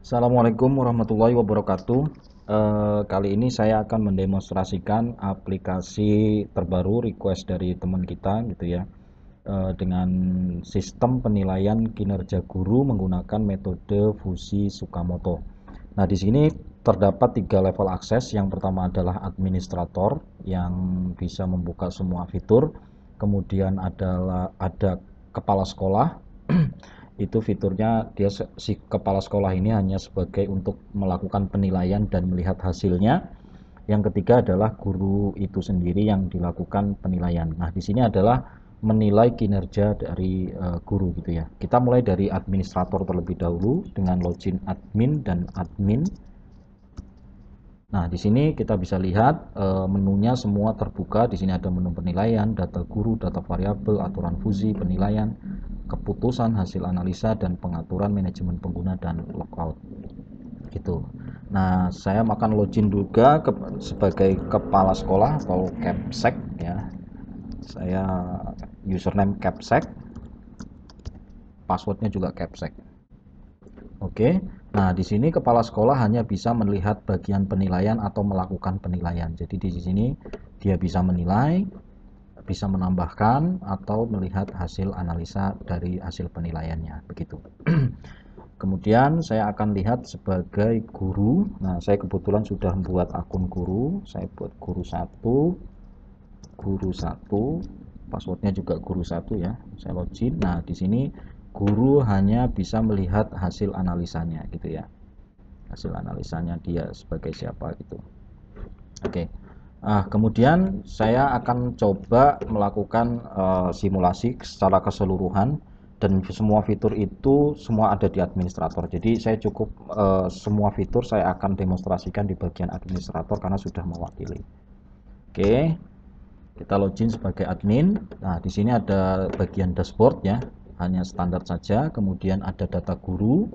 Assalamualaikum warahmatullahi wabarakatuh. Kali ini saya akan mendemonstrasikan aplikasi terbaru request dari teman kita gitu ya, dengan sistem penilaian kinerja guru menggunakan metode Fuji Tsukamoto. Nah, di sini terdapat 3 level akses. Yang pertama adalah administrator yang bisa membuka semua fitur. Kemudian ada kepala sekolah. Itu fiturnya dia si kepala sekolah ini hanya sebagai untuk melakukan penilaian dan melihat hasilnya. Yang ketiga adalah guru itu sendiri yang dilakukan penilaian. Nah, di sini adalah menilai kinerja dari guru gitu ya. Kita mulai dari administrator terlebih dahulu dengan login admin dan admin. Nah, di sini kita bisa lihat menunya semua terbuka. Di sini ada menu penilaian, data guru, data variabel, aturan Fuji, penilaian, keputusan, hasil analisa, dan pengaturan manajemen pengguna dan logout. Gitu. Nah, saya akan login juga sebagai kepala sekolah atau capsec ya. Saya username capsec, passwordnya juga capsec. Oke, nah di sini kepala sekolah hanya bisa melihat bagian penilaian atau melakukan penilaian. Jadi di sini dia bisa menilai, bisa menambahkan atau melihat hasil analisa dari hasil penilaiannya. Begitu. Kemudian saya akan lihat sebagai guru. Nah, saya kebetulan sudah membuat akun guru. Saya buat guru satu, passwordnya juga guru 1 ya. Saya login. Nah, di sini guru hanya bisa melihat hasil analisanya gitu ya, hasil analisanya dia sebagai siapa gitu. Oke. Kemudian saya akan coba melakukan simulasi secara keseluruhan, dan semua fitur itu semua ada di administrator. Jadi saya cukup semua fitur saya akan demonstrasikan di bagian administrator karena sudah mewakili. Oke, kita login sebagai admin. Nah, di sini ada bagian dashboard ya, hanya standar saja. Kemudian ada data guru,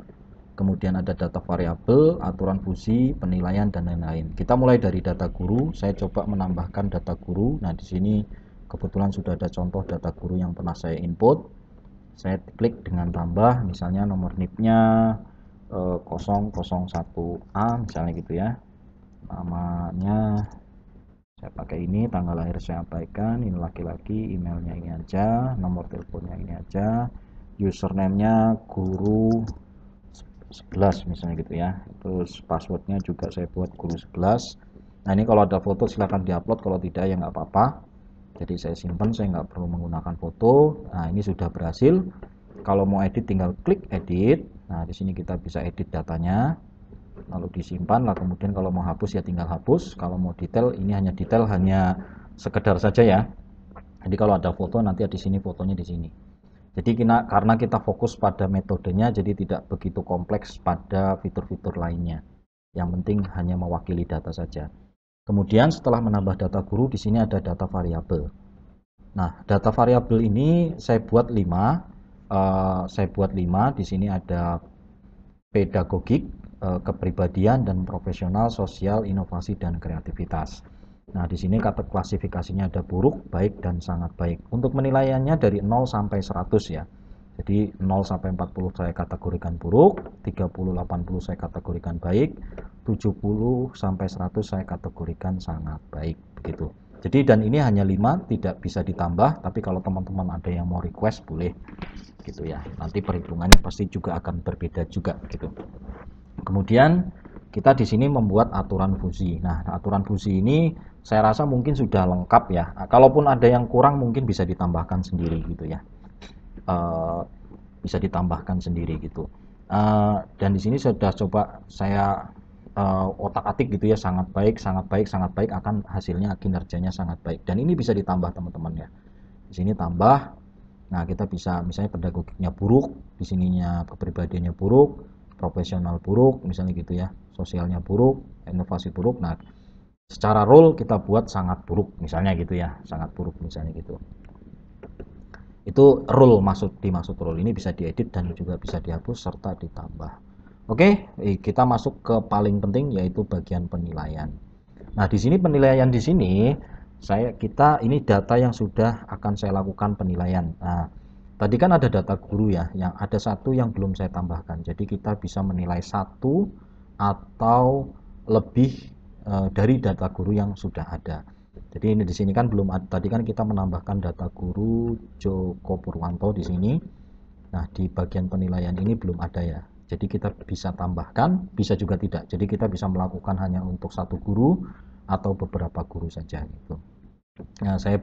kemudian ada data variabel, aturan Fuji, penilaian, dan lain-lain. Kita mulai dari data guru. Saya coba menambahkan data guru. Nah, di sini kebetulan sudah ada contoh data guru yang pernah saya input. Saya klik dengan tambah, misalnya nomor NIP-nya 001A misalnya gitu ya. Namanya saya pakai ini, tanggal lahir saya abaikan, ini laki-laki, emailnya ini aja, nomor teleponnya ini aja, username-nya guru 11 misalnya gitu ya. Terus passwordnya juga saya buat guru 11. Nah, ini kalau ada foto silahkan diupload, kalau tidak ya nggak apa-apa. Jadi saya simpan, saya nggak perlu menggunakan foto. Nah, ini sudah berhasil. Kalau mau edit tinggal klik edit. Nah, di sini kita bisa edit datanya, lalu disimpan lah. Kemudian kalau mau hapus ya tinggal hapus. Kalau mau detail, ini hanya detail, hanya sekedar saja ya. Jadi kalau ada foto nanti di sini fotonya di sini. Jadi karena kita fokus pada metodenya, jadi tidak begitu kompleks pada fitur-fitur lainnya. Yang penting hanya mewakili data saja. Kemudian setelah menambah data guru, di sini ada data variabel. Nah, data variabel ini saya buat 5. Di sini ada pedagogik, kepribadian dan profesional, sosial, inovasi dan kreativitas. Nah, di sini kata klasifikasinya ada buruk, baik dan sangat baik. Untuk penilaiannya dari 0 sampai 100 ya. Jadi 0 sampai 40 saya kategorikan buruk, 30 80 saya kategorikan baik, 70 sampai 100 saya kategorikan sangat baik begitu. Jadi dan ini hanya 5, tidak bisa ditambah, tapi kalau teman-teman ada yang mau request boleh gitu ya. Nanti perhitungannya pasti juga akan berbeda juga gitu. Kemudian kita di sini membuat aturan Fuji. Nah, aturan Fuji ini saya rasa mungkin sudah lengkap ya. Kalaupun ada yang kurang mungkin bisa ditambahkan sendiri gitu ya. Bisa ditambahkan sendiri gitu. Dan di sini sudah coba saya otak-atik gitu ya, sangat baik, sangat baik, sangat baik, akan hasilnya kinerjanya sangat baik. Dan ini bisa ditambah teman-teman ya. Di sini tambah. Nah, kita bisa misalnya pedagogiknya buruk, di sininya kepribadiannya buruk, profesional buruk, misalnya gitu ya, sosialnya buruk, inovasi buruk. Nah, secara role kita buat sangat buruk, misalnya gitu ya, sangat buruk misalnya gitu. Itu rule dimaksud rule ini bisa diedit dan juga bisa dihapus serta ditambah. Oke, kita masuk ke paling penting yaitu bagian penilaian. Nah, di sini penilaian di sini kita ini data yang sudah akan saya lakukan penilaian. Nah, Tadi kan ada data guru ya, yang ada satu yang belum saya tambahkan. Jadi kita bisa menilai satu atau lebih dari data guru yang sudah ada. Jadi ini di sini kan belum ada. Tadi kan kita menambahkan data guru Joko Purwanto di sini. Nah, di bagian penilaian ini belum ada ya. Jadi kita bisa tambahkan, bisa juga tidak. Jadi kita bisa melakukan hanya untuk satu guru atau beberapa guru saja gitu. Nah, saya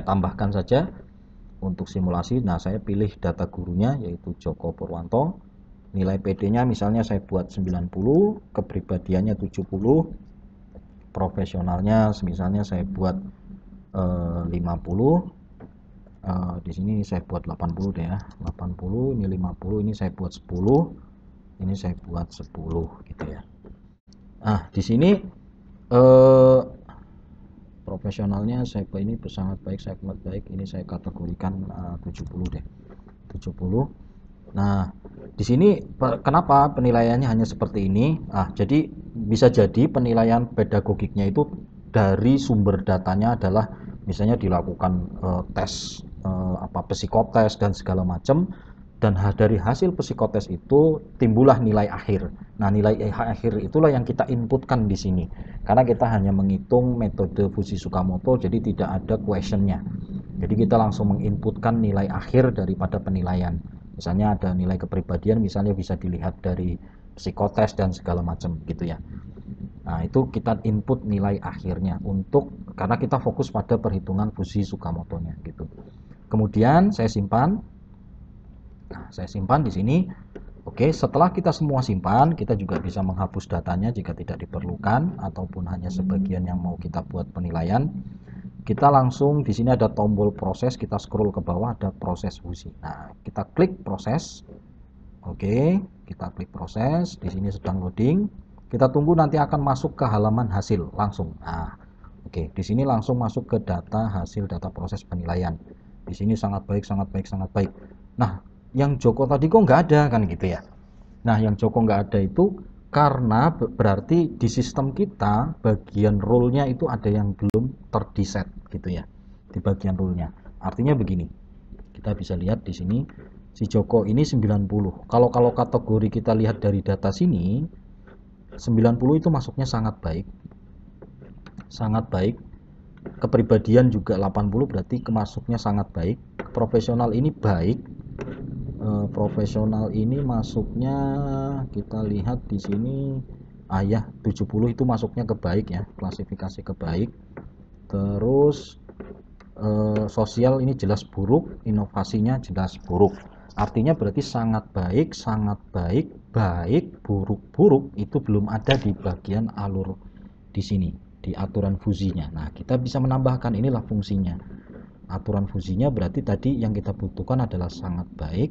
tambahkan saja untuk simulasi. Nah, saya pilih data gurunya yaitu Joko Purwanto. Nilai PD-nya misalnya saya buat 90, kepribadiannya 70, profesionalnya misalnya saya buat 50. Di sini saya buat 80 deh ya. 80, ini 50, ini saya buat 10, ini saya buat 10 gitu ya. Nah, di sini eh, profesionalnya saya ini sangat baik, saya sangat baik, ini saya kategorikan 70 deh. 70. Nah, di sini kenapa penilaiannya hanya seperti ini? Jadi bisa jadi penilaian pedagogiknya itu dari sumber datanya adalah misalnya dilakukan tes psikotes dan segala macam, dan dari hasil psikotes itu timbullah nilai akhir. Nah, nilai akhir itulah yang kita inputkan di sini. Karena kita hanya menghitung metode Fuji Tsukamoto, jadi tidak ada questionnya. Jadi kita langsung menginputkan nilai akhir daripada penilaian. Misalnya ada nilai kepribadian, misalnya bisa dilihat dari psikotes dan segala macam gitu ya. Nah, itu kita input nilai akhirnya karena kita fokus pada perhitungan Fuji Tsukamoto-nya gitu. Kemudian saya simpan. Nah, saya simpan di sini. Oke, setelah kita semua simpan, kita juga bisa menghapus datanya jika tidak diperlukan ataupun hanya sebagian yang mau kita buat penilaian. Kita langsung di sini ada tombol proses, kita scroll ke bawah ada proses Fuji. Nah, kita klik proses. Oke, kita klik proses. Di sini sedang loading. Kita tunggu nanti akan masuk ke halaman hasil langsung. Nah, oke, di sini langsung masuk ke data hasil data proses penilaian. Di sini sangat baik, sangat baik, sangat baik. Nah, yang Joko tadi kok nggak ada kan gitu ya. Nah, yang Joko nggak ada itu karena berarti di sistem kita bagian rule-nya itu ada yang belum terdeset gitu ya di bagian rule-nya. Artinya begini, kita bisa lihat di sini si Joko ini 90. Kalau kategori kita lihat dari data sini 90 itu masuknya sangat baik. Sangat baik. Kepribadian juga 80 berarti kemasuknya sangat baik. Profesional ini baik. Profesional ini masuknya kita lihat di sini 70 itu masuknya ke baik ya, klasifikasi ke baik. Terus sosial ini jelas buruk, inovasinya jelas buruk. Artinya berarti sangat baik, baik, buruk, buruk itu belum ada di bagian alur di sini, di aturan fusinya. Nah, kita bisa menambahkan, inilah fungsinya. Aturan fusinya berarti tadi yang kita butuhkan adalah sangat baik,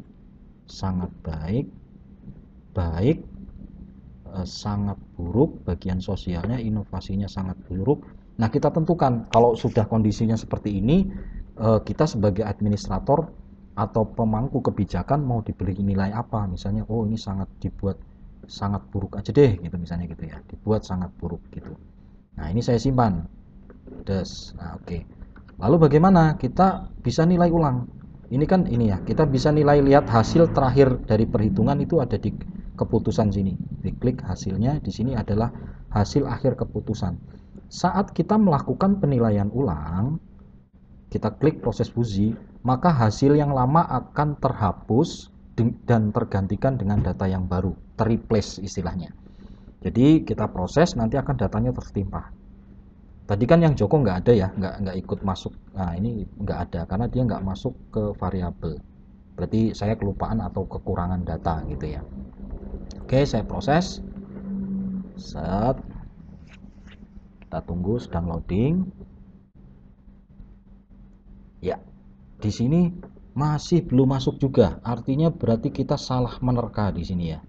baik, sangat buruk, bagian sosialnya, inovasinya sangat buruk. Nah, kita tentukan kalau sudah kondisinya seperti ini, kita sebagai administrator atau pemangku kebijakan mau diberi nilai apa. Misalnya, oh ini dibuat sangat buruk aja deh, gitu misalnya gitu ya. Dibuat sangat buruk gitu. Nah, ini saya simpan. Nah, oke. Lalu bagaimana? Kita bisa nilai ulang. Ini kan ini ya, kita bisa nilai lihat hasil terakhir dari perhitungan itu ada di keputusan sini. Diklik hasilnya, di sini adalah hasil akhir keputusan. Saat kita melakukan penilaian ulang, kita klik proses Fuji, maka hasil yang lama akan terhapus dan tergantikan dengan data yang baru, terreplace istilahnya. Jadi kita proses, nanti akan datanya tertimpa. Tadi kan yang Joko nggak ada ya, nggak ikut masuk. Nah, ini nggak ada karena dia nggak masuk ke variabel. Berarti saya kelupaan atau kekurangan data gitu ya. Oke, saya proses. Set. Kita tunggu, sedang loading. Ya, di sini masih belum masuk juga. Artinya berarti kita salah menerka di sini ya.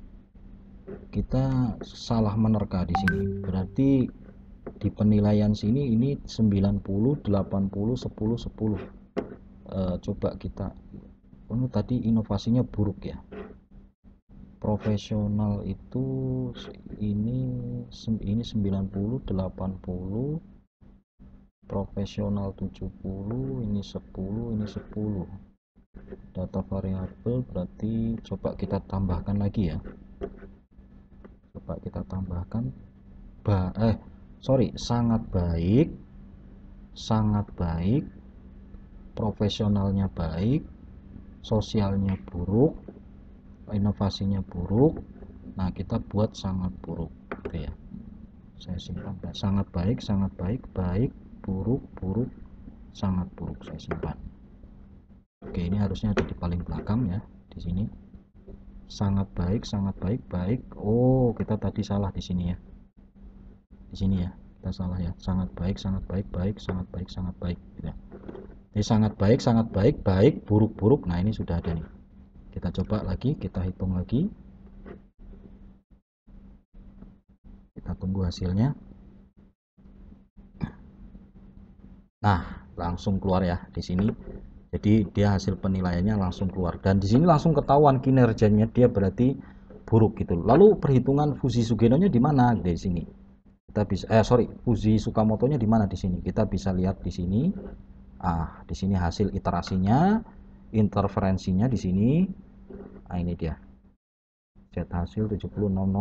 Kita salah menerka di sini. Berarti di penilaian sini ini 90, 80, 10, 10. Coba kita tadi inovasinya buruk ya. Profesional itu ini 90, 80, profesional 70, ini 10, ini 10. Data variabel berarti coba kita tambahkan lagi ya. Coba kita tambahkan sangat baik, profesionalnya baik, sosialnya buruk, inovasinya buruk. Nah, kita buat sangat buruk gitu ya. Saya simpan ya. Sangat baik, baik, buruk, buruk, sangat buruk. Saya simpan. Oke, ini harusnya ada di paling belakang ya, di sini. Sangat baik, baik. Oh, kita tadi salah di sini ya. Di sini ya, kita salah ya. Sangat baik, baik, sangat baik gitu ya. Jadi sangat baik, baik, buruk, buruk. Nah, ini sudah ada nih. Kita coba lagi, kita hitung lagi. Kita tunggu hasilnya. Nah, langsung keluar ya di sini. Jadi dia hasil penilaiannya langsung keluar dan di sini langsung ketahuan kinerjanya dia berarti buruk gitu. Lalu perhitungan Fuji Sugenonya di mana di sini? Kita bisa Fuji Sukamotonya di mana di sini? Kita bisa lihat di sini. Di sini hasil iterasinya, interferensinya di sini. Ini dia. Z hasil 7000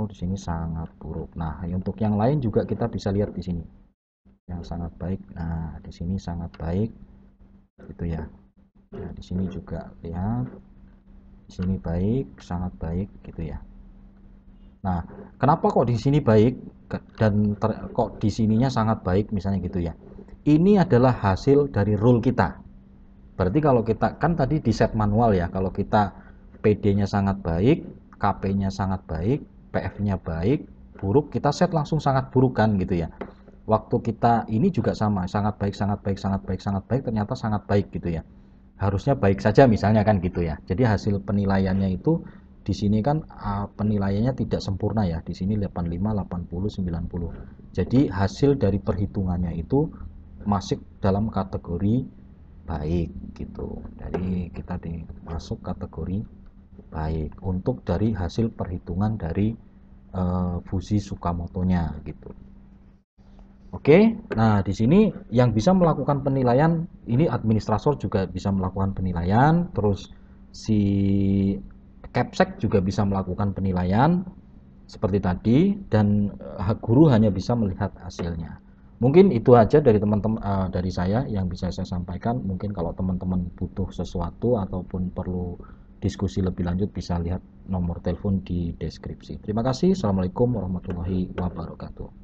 di sini sangat buruk. Nah, untuk yang lain juga kita bisa lihat di sini. Yang sangat baik. Nah, di sini sangat baik gitu ya. Nah, di sini juga lihat, di sini baik, sangat baik gitu ya. Nah, kenapa kok di sini baik dan kok di sininya sangat baik misalnya gitu ya. Ini adalah hasil dari rule kita. Berarti kalau kita kan tadi di set manual ya, kalau kita PD-nya sangat baik, KP-nya sangat baik, PF-nya baik, buruk, kita set langsung sangat buruk kan gitu ya. Waktu kita ini juga sama, sangat baik, sangat baik, ternyata sangat baik gitu ya. Harusnya baik saja misalnya kan gitu ya. Jadi hasil penilaiannya itu di sini kan penilaiannya tidak sempurna ya. Di sini 85, 80, 90. Jadi hasil dari perhitungannya itu masuk dalam kategori baik gitu. Jadi kita masuk kategori baik untuk dari hasil perhitungan dari Fuji Sukamotonya gitu. Oke, nah di sini yang bisa melakukan penilaian ini administrator juga bisa melakukan penilaian, terus si Capsec juga bisa melakukan penilaian seperti tadi dan guru hanya bisa melihat hasilnya. Mungkin itu aja dari teman-teman dari saya yang bisa saya sampaikan. Mungkin kalau teman-teman butuh sesuatu ataupun perlu diskusi lebih lanjut bisa lihat nomor telepon di deskripsi. Terima kasih. Assalamualaikum warahmatullahi wabarakatuh.